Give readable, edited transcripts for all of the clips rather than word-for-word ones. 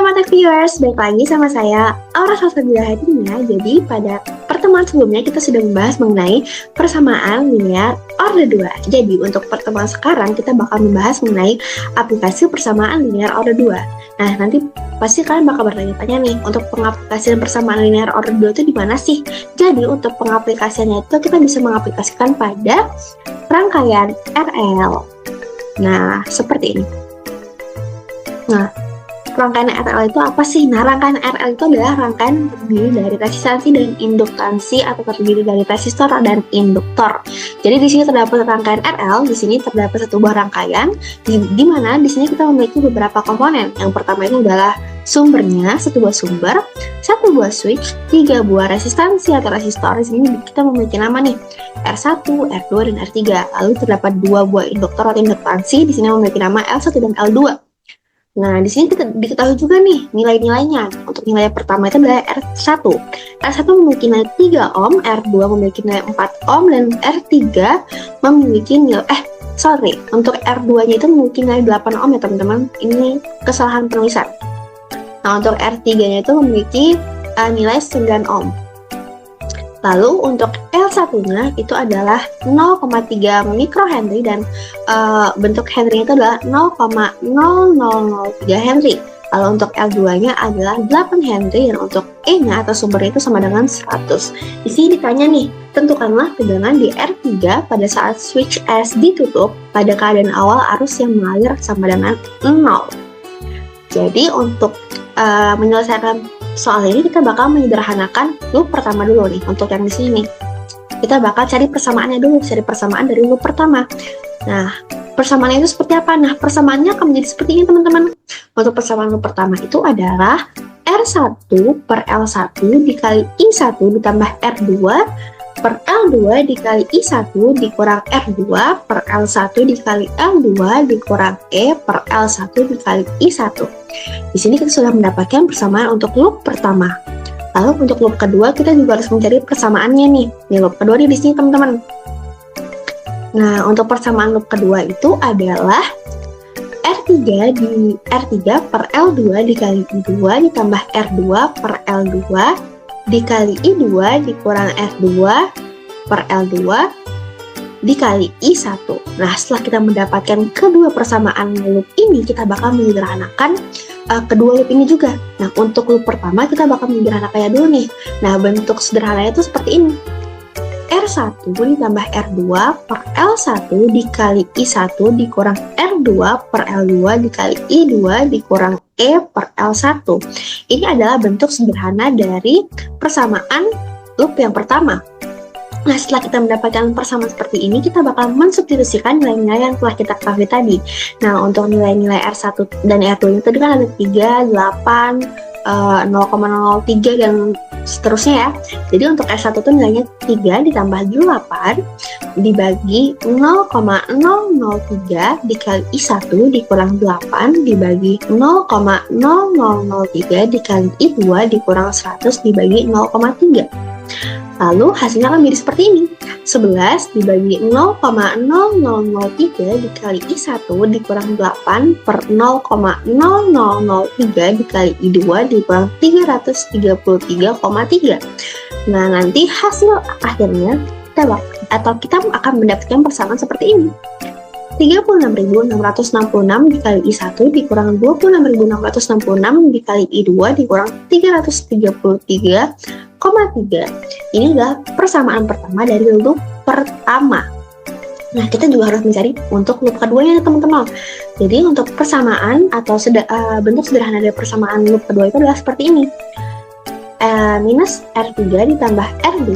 Mata viewers, balik lagi sama saya, Aura Salsabila Hadinya. Jadi pada pertemuan sebelumnya kita sudah membahas mengenai persamaan linear order 2. Jadi untuk pertemuan sekarang kita bakal membahas mengenai aplikasi persamaan linear order 2. Nah, nanti pasti kalian bakal bertanya-tanya nih, untuk pengaplikasian persamaan linear order 2 itu di mana sih? Jadi untuk pengaplikasiannya itu kita bisa mengaplikasikan pada rangkaian RL. Nah, seperti ini. Nah, rangkaian RL itu apa sih? Nah, rangkaian RL itu adalah rangkaian terdiri dari resistansi dan induktansi atau terdiri dari resistor dan induktor. Jadi di sini terdapat rangkaian RL, di sini terdapat satu buah rangkaian, di mana di sini kita memiliki beberapa komponen. Yang pertama itu adalah sumbernya, satu buah sumber, satu buah switch, 3 buah resistansi atau resistor. Di sini kita memiliki nama nih, R1, R2, dan R3. Lalu terdapat 2 buah induktor atau induktansi, di sini memiliki nama L1 dan L2. Nah, di sini kita diketahui juga nih nilai-nilainya. Untuk nilai pertama itu adalah R1. R1 memiliki nilai 3 ohm, R2 memiliki nilai 4 ohm, dan R3 memiliki nilai untuk R2-nya itu memiliki nilai 8 ohm ya teman-teman. Ini kesalahan penulisan. Nah, untuk R3-nya itu memiliki nilai 9 ohm. Lalu untuk L1-nya itu adalah 0,3 mikrohenry dan bentuk henry itu adalah 0,0003 henry. Lalu untuk L2-nya adalah 8 henry dan untuk E-nya atau sumbernya itu sama dengan 100. Di sini ditanya nih, tentukanlah tegangan di R3 pada saat switch S ditutup pada keadaan awal arus yang mengalir sama dengan 0. Jadi untuk menyelesaikan soal ini kita bakal menyederhanakan loop pertama dulu nih. Untuk yang di sini kita bakal cari persamaannya dulu, cari persamaan dari loop pertama. Nah, persamaannya itu seperti apa? Nah, persamaannya akan menjadi seperti ini teman-teman. Untuk persamaan loop pertama itu adalah R1 per L1 dikali I1 ditambah R2 per L2 dikali I1 dikurang R2 per L1 dikali L2 dikurang E per L1 dikali I1. Di sini kita sudah mendapatkan persamaan untuk loop pertama. Lalu untuk loop kedua kita juga harus mencari persamaannya nih. Di loop kedua di sini teman-teman. Nah, untuk persamaan loop kedua itu adalah R3 per L2 dikali I2 ditambah R2 per L2 dikali I2 dikurang R2 per L2 dikali I1. Nah, setelah kita mendapatkan kedua persamaan loop ini, kita bakal menyederhanakan kedua loop ini juga. Nah, untuk loop pertama kita bakal menyederhanakannya dulu nih. Nah, bentuk sederhananya itu seperti ini. R1 ditambah R2 per L1 dikali I1 dikurang R2 per L2 dikali I2 dikurang E per L1. Ini adalah bentuk sederhana dari persamaan loop yang pertama. Nah, setelah kita mendapatkan persamaan seperti ini, kita bakal mensubstitusikan nilai-nilai yang telah kita ketahui tadi. Nah, untuk nilai-nilai R1 dan R2 itu kan ada 3, 8, 0,03 dan seterusnya ya. Jadi untuk R1 itu nilainya 3 ditambah 8 dibagi 0,003 dikali I1 dikurang 8 dibagi 0,0003 dikali I2 dikurang 100 dibagi 0,3. Lalu hasilnya akan menjadi seperti ini. 11 dibagi 0,0003 dikali I1 dikurang 8 per 0,0003 dikali I2 dikurang 333,3. Nah, nanti hasil akhirnya kita akan mendapatkan persamaan seperti ini. 36.666 dikali I1 dikurang 26.666 dikali I2 dikurang 333,3. Ini adalah persamaan pertama dari loop pertama. Nah, kita juga harus mencari untuk loop keduanya teman-teman. Jadi untuk persamaan atau bentuk sederhana dari persamaan loop kedua itu adalah seperti ini. Minus R3 ditambah R2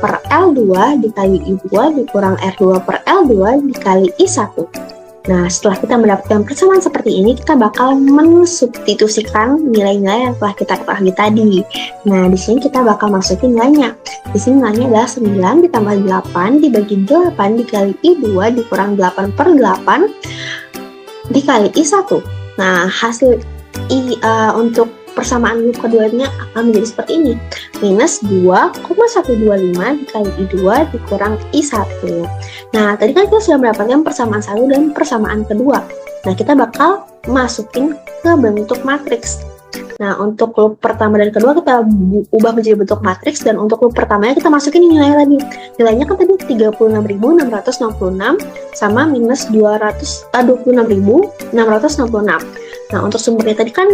per L2 dikali I2 dikurang R2 per L2 dikali I1. Nah, setelah kita mendapatkan persamaan seperti ini, kita bakal mensubstitusikan nilai-nilai yang telah kita ketahui tadi. Nah, di sini kita bakal masukin nilainya. Di sini nilainya adalah 9 ditambah 8 dibagi 8 dikali I2 dikurang 8 per 8 dikali I1. Nah, hasil untuk persamaan loop keduanya akan menjadi seperti ini. Minus 2,125 dikali I2 dikurang I1. Nah, tadi kan kita sudah mendapatkan persamaan satu dan persamaan kedua. Nah, kita bakal masukin ke bentuk matriks. Nah, untuk loop pertama dan kedua kita ubah menjadi bentuk matriks, dan untuk loop pertamanya kita masukin nilai tadi. Nilainya kan tadi 36.666 sama minus 26.666. Nah, untuk sumbernya tadi kan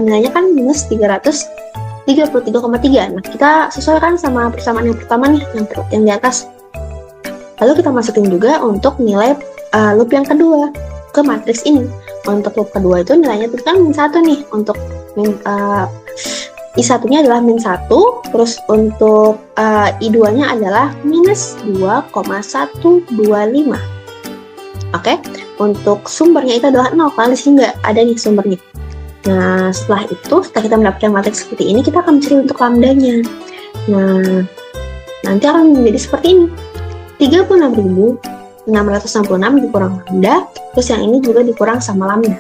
nilainya kan minus 333,3. Nah, kita sesuaikan sama persamaan yang pertama nih, yang di atas. Lalu kita masukin juga untuk nilai loop yang kedua ke matriks ini. Untuk loop kedua itu nilainya itu kan min 1 nih. Untuk I1 nya adalah min 1, terus untuk I2 nya adalah minus 2,125. Oke, untuk sumbernya itu adalah 0, karena di sini nggak ada nih sumbernya. Nah, setelah kita mendapatkan matriks seperti ini, kita akan mencari untuk lambdanya. Nah, nanti akan menjadi seperti ini. 36.666 dikurang lambda, terus yang ini juga dikurang sama lambda,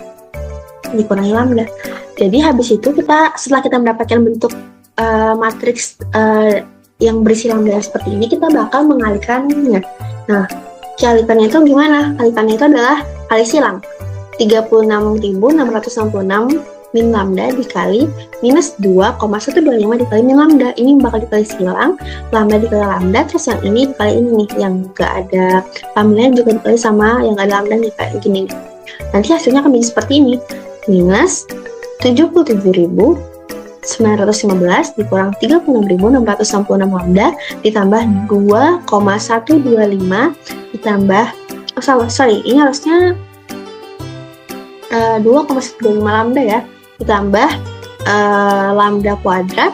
dikurangi lambda. Jadi habis itu setelah kita mendapatkan bentuk matriks yang berisi lambda seperti ini, kita bakal mengalikannya. Nah, kalikannya itu gimana? Kalikannya itu adalah kali silang. 36.666 min lambda dikali minus 2,125 dikali min lambda. Ini bakal dikali silang, lambda dikali lambda, terus yang ini dikali ini nih, yang gak ada lambdanya juga dikali sama yang gak ada lambdanya, kayak gini nih. Nanti hasilnya akan menjadi seperti ini. Minus 77.915 dikurang 36.666 lambda ditambah 2,125 ditambah ini harusnya 2,125 lambda ya, ditambah lambda kuadrat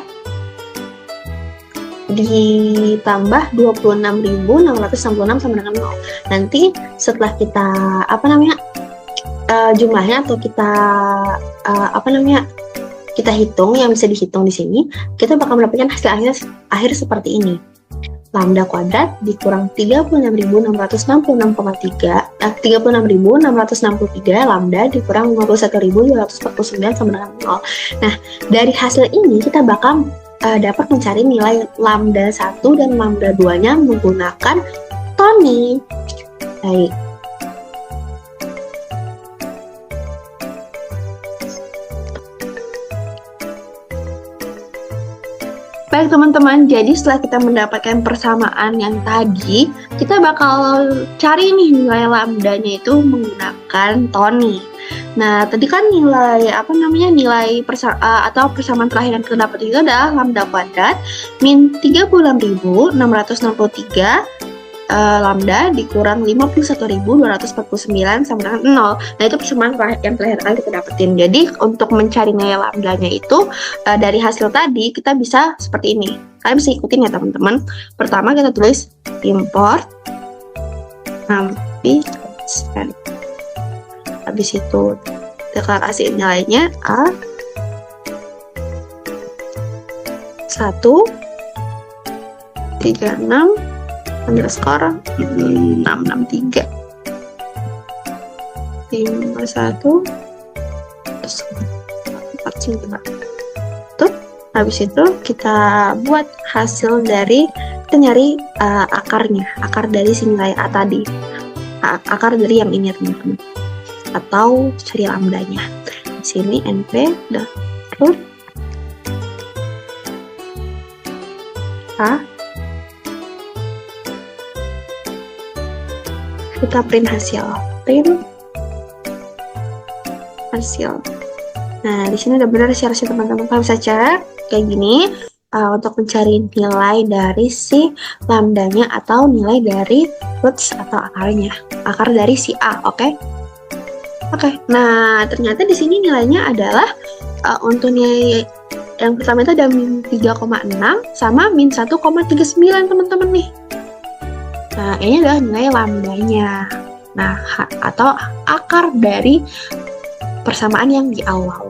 ditambah 26.666 sama dengan 0. Nanti setelah kita jumlahnya atau kita hitung, yang bisa dihitung di sini, kita bakal mendapatkan hasil akhir seperti ini. Lambda kuadrat dikurang 36.663 lambda dikurang 51.249 sama dengan 0. Nah, dari hasil ini kita bakal dapat mencari nilai lambda 1 dan lambda 2 nya menggunakan Tony. Baik. Baik teman-teman, jadi setelah kita mendapatkan persamaan yang tadi, kita bakal cari nih nilai lambdanya itu menggunakan Tony. Nah, tadi kan nilai atau persamaan terakhir yang kita dapat itu adalah lambda kuadrat min 36.663 lambda dikurang 51.249 sama dengan 0. Nah, itu persamaan yang terakhir kali kita dapetin. Jadi, untuk mencari nilai lambdanya itu dari hasil tadi, kita bisa seperti ini. Kalian bisa ikutin ya teman-teman. Pertama kita tulis import habis itu deklarasi nilainya A 1 36 underscore 663 51 terus 49. Tuh, habis itu kita buat hasil dari, kita nyari akarnya, akar dari si nilai A tadi, akar dari yang ini teman-teman, atau cari lambdanya. Di sini np root A, kita print hasil. Nah, di sini udah benar sih harusnya teman-teman. Kalian bisa cek kayak gini untuk mencari nilai dari si lambdanya atau nilai dari roots atau akarnya, akar dari si A. Oke. Nah, ternyata di sini nilainya adalah untuk nilai yang pertama itu ada min 3,6 sama min 1,39 teman-teman nih. Nah, ini adalah nilai lambdanya. Nah, atau akar dari persamaan yang di awal.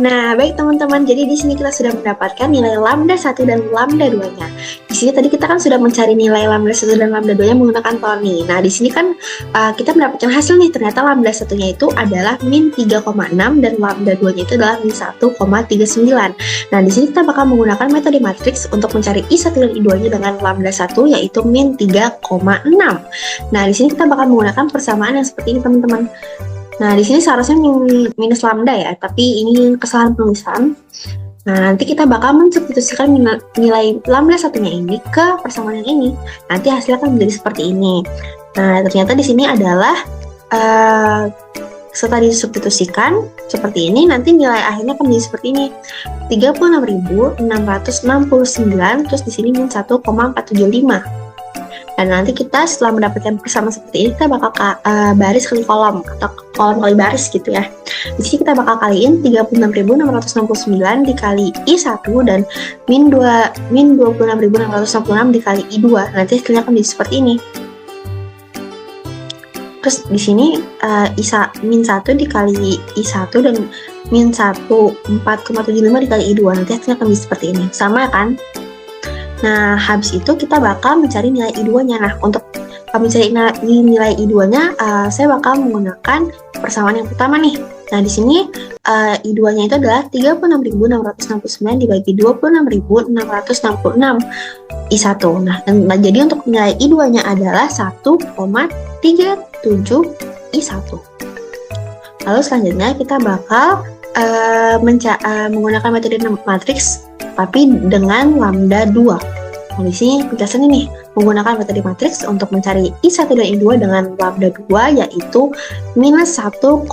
Nah, baik teman-teman, jadi di sini kita sudah mendapatkan nilai lambda 1 dan lambda 2-nya. Di sini tadi kita kan sudah mencari nilai lambda 1 dan lambda 2-nya menggunakan Tony. Nah, di sini kan kita mendapatkan hasil nih, ternyata lambda 1-nya itu adalah min 3,6 dan lambda 2-nya itu adalah min 1,39. Nah, di sini kita bakal menggunakan metode matriks untuk mencari I1 dan I2-nya dengan lambda 1 yaitu min 3,6. Nah, di sini kita bakal menggunakan persamaan yang seperti ini, teman-teman. Nah, di sini seharusnya minus lambda ya, tapi ini kesalahan penulisan. Nah, nanti kita bakal mensubstitusikan nilai lambda satunya ini ke persamaan yang ini. Nanti hasilnya akan menjadi seperti ini. Nah, ternyata di sini adalah setelah disubstitusikan seperti ini, nanti nilai akhirnya akan menjadi seperti ini. 36.669, terus di sini min 1,475. Dan nanti kita setelah mendapatkan persamaan seperti ini, kita bakal baris kali kolom atau kolom kali baris gitu ya. Di sini kita bakal kaliin 36.669 dikali I1 dan min 26.666 dikali I2. Nanti hasilnya akan menjadi seperti ini. Terus di sini min 1 dikali I1 dan min 4,75 dikali I2. Nanti hasilnya akan menjadi seperti ini. Sama kan? Nah, habis itu kita bakal mencari nilai I2-nya. Nah, untuk mencari nilai I2-nya, saya bakal menggunakan persamaan yang pertama nih. Nah, di sini I2-nya itu adalah 36.669 dibagi 26.666 I1. Nah, jadi untuk nilai I2-nya adalah 1,37 I1. Lalu selanjutnya kita bakal menggunakan metode matriks tapi dengan lambda 2. Nah, di sini penjelasannya nih, menggunakan metode matriks untuk mencari I1 dan I2 dengan lambda 2 yaitu minus 1,39.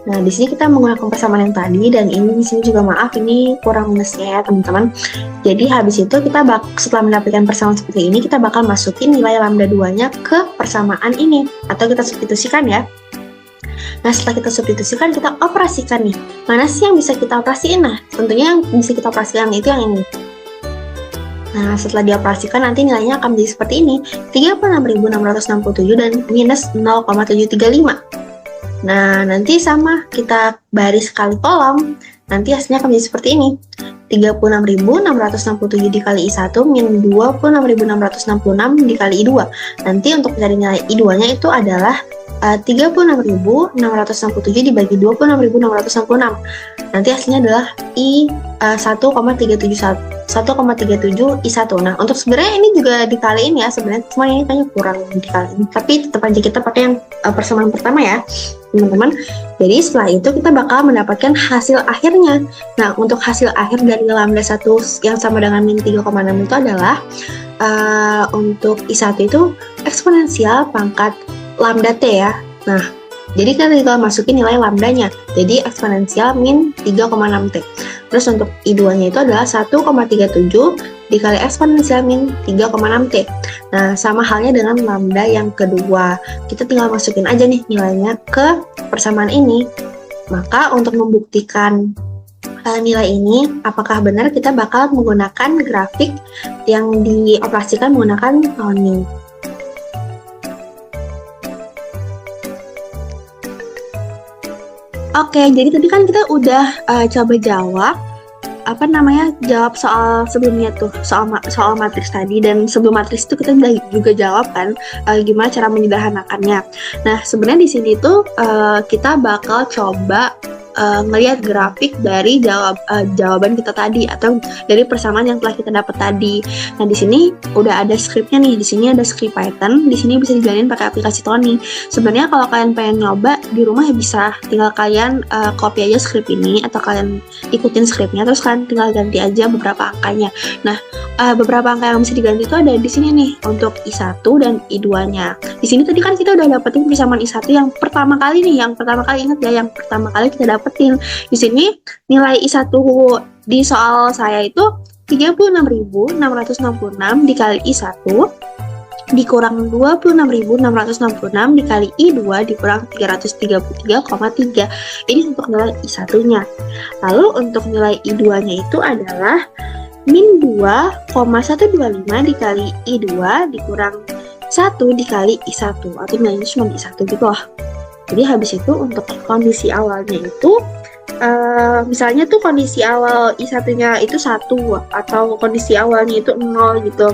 Nah, di sini kita menggunakan persamaan yang tadi dan ini di sini juga maaf ini kurang minusnya ya, teman-teman. Jadi habis itu kita setelah mendapatkan persamaan seperti ini, kita bakal masukin nilai lambda 2-nya ke persamaan ini atau kita substitusikan ya. Nah, setelah kita substitusikan, kita operasikan nih. Mana sih yang bisa kita operasiin? Nah, tentunya yang bisa kita operasikan itu yang ini. Nah, setelah dioperasikan, nanti nilainya akan menjadi seperti ini. 36.667 dan minus 0,735. Nah, nanti sama, kita baris kali kolom. Nanti hasilnya akan menjadi seperti ini. 36.667 dikali I1 min 26.666 dikali I2. Nanti untuk mencari nilai I2-nya itu adalah 36.667 dibagi 26.666. Nanti hasilnya adalah I 1,37 I1. Nah, untuk sebenarnya ini juga dikaliin ya sebenarnya, cuma ini kayaknya kurang dikaliin. Tapi tetap aja kita pakai yang persamaan pertama ya, teman-teman. Jadi setelah itu kita bakal mendapatkan hasil akhirnya. Nah, untuk hasil akhir dari lambda 1 yang sama dengan min 3,6 itu adalah untuk I1 itu eksponensial pangkat lambda T ya. Nah, jadi kita tinggal masukin nilai lambdanya. Jadi eksponensial min 3,6T. Terus untuk I2-nya itu adalah 1,37 dikali eksponensial min 3,6T. Nah, sama halnya dengan lambda yang kedua. Kita tinggal masukin aja nih nilainya ke persamaan ini. Maka untuk membuktikan nilai ini, apakah benar kita bakal menggunakan grafik yang dioperasikan menggunakan Tony. Oke, jadi tadi kan kita udah coba jawab jawab soal sebelumnya tuh, soal matriks tadi, dan sebelum matriks itu kita udah juga jawab kan gimana cara menyederhanakannya. Nah, sebenarnya di sini tuh kita bakal coba ngelihat grafik dari jawaban kita tadi atau dari persamaan yang telah kita dapat tadi. Nah, di sini udah ada scriptnya nih. Di sini ada script Python. Di sini bisa dijalanin pakai aplikasi Tony. Sebenarnya kalau kalian pengen nyoba di rumah ya bisa, tinggal kalian copy aja script ini atau kalian ikutin scriptnya, terus kalian tinggal ganti aja beberapa angkanya. Nah, beberapa angka yang bisa diganti itu ada di sini nih untuk I1 dan I2-nya. Di sini tadi kan kita udah dapetin persamaan I1 yang pertama kali nih, yang pertama kali ingat ya, yang pertama kali kita dapetin. Di sini nilai I1 di soal saya itu 36.666 dikali I1 dikurang 26.666 dikali I2 dikurang 333,3. Ini untuk nilai I1-nya. Lalu untuk nilai I2-nya itu adalah min 2,125 dikali I2 dikurang 1 dikali I1, atau nilainya cuma I1 gitu loh. Jadi habis itu untuk kondisi awalnya itu misalnya tuh kondisi awal I1-nya itu 1 atau kondisi awalnya itu 0 gitu.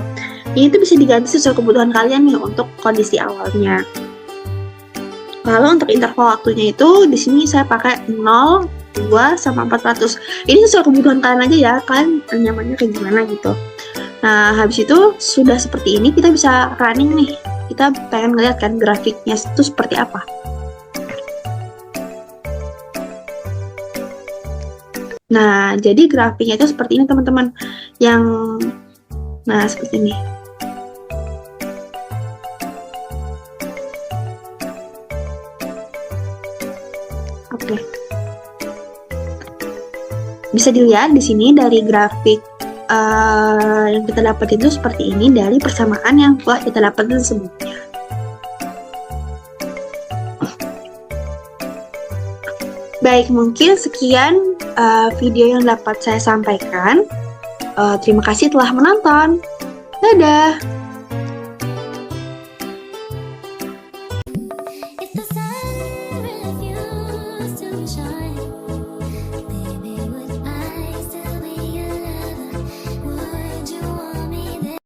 Ini tuh bisa diganti sesuai kebutuhan kalian nih untuk kondisi awalnya. Kalau untuk interval waktunya itu di sini saya pakai 0, 2 sama 400. Ini sesuai kebutuhan kalian aja ya, kalian nyamannya kayak gimana gitu. Nah, habis itu sudah seperti ini kita bisa running nih. Kita pengen ngeliat kan grafiknya itu seperti apa. Nah, jadi grafiknya itu seperti ini teman-teman. Nah, seperti ini. Oke. Bisa dilihat di sini dari grafik yang kita dapat itu seperti ini dari persamaan yang telah kita dapatkan sebelumnya. Baik, mungkin sekian video yang dapat saya sampaikan. Terima kasih telah menonton. Dadah!